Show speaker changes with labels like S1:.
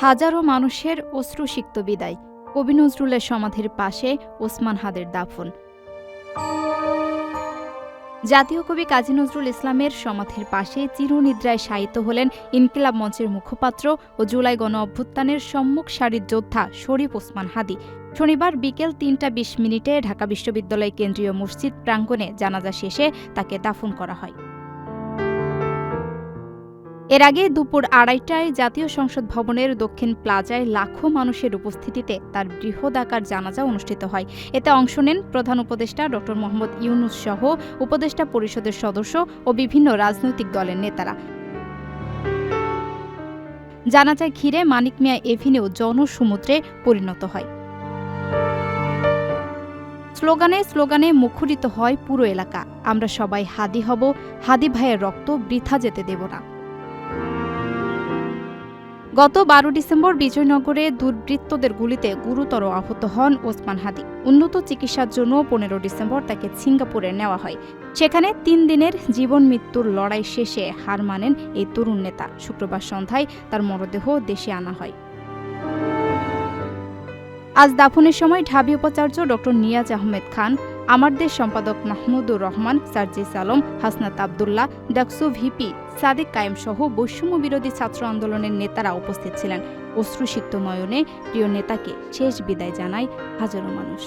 S1: হাজারো মানুষের অশ্রুসিক্ত বিদায়। কবি নজরুলের সমাধির পাশে ওসমান হাদির দাফন। জাতীয় কবি কাজী নজরুল ইসলামের সমাধির পাশে চিরনিদ্রায় শায়িত হলেন ইনকিলাব মঞ্চের মুখপাত্র ও জুলাই গণ অভ্যুত্থানের সম্মুখ সারির যোদ্ধা শরীফ ওসমান হাদি। শনিবার বিকেল ৩টা ২০ ঢাকা বিশ্ববিদ্যালয় কেন্দ্রীয় মসজিদ প্রাঙ্গণে জানাজা শেষে তাকে দাফন করা হয়। এর আগে দুপুর ২:৩০টায় জাতীয় সংসদ ভবনের দক্ষিণ প্লাজায় লাখো মানুষের উপস্থিতিতে তার বৃহদাকার জানাজা অনুষ্ঠিত হয়। এতে অংশ নেন প্রধান উপদেষ্টা ড. মোহাম্মদ ইউনূস সহ উপদেষ্টা পরিষদের সদস্য ও বিভিন্ন রাজনৈতিক দলের নেতারা। জানাজায় ঘিরে মানিক মিয়া এভিনিউ জনসমুদ্রে পরিণত হয়। স্লোগানে স্লোগানে মুখরিত হয় পুরো এলাকা। আমরা সবাই হাদি হব, হাদি ভাইয়ের রক্ত বৃথা যেতে দেব না। গত ১২ ডিসেম্বর বিজয়নগরে দুর্বৃত্তদের গুলিতে গুরুতর আহত হন ওসমান হাদি। উন্নত চিকিৎসার জন্য ১৫ ডিসেম্বর তাকে সিঙ্গাপুরে নেওয়া হয়। সেখানে ৩ দিনের জীবন মৃত্যুর লড়াই শেষে হার মানেন এই তরুণ নেতা। শুক্রবার সন্ধ্যায় তার মরদেহ দেশে আনা হয়। আজ দাফনের সময় ঢাবি উপাচার্য ড. নিয়াজ আহমেদ খান, আমার দেশ সম্পাদক মাহমুদুর রহমান, সার্জিস আলম, হাসনাত আবদুল্লাহ, ডাকসু ভিপি সাদিক কায়েম সহ বৈষম্য বিরোধী ছাত্র আন্দোলনের নেতারা উপস্থিত ছিলেন। অশ্রুসিক্ত নয়নে প্রিয় নেতাকে শেষ বিদায় জানায় হাজারো মানুষ।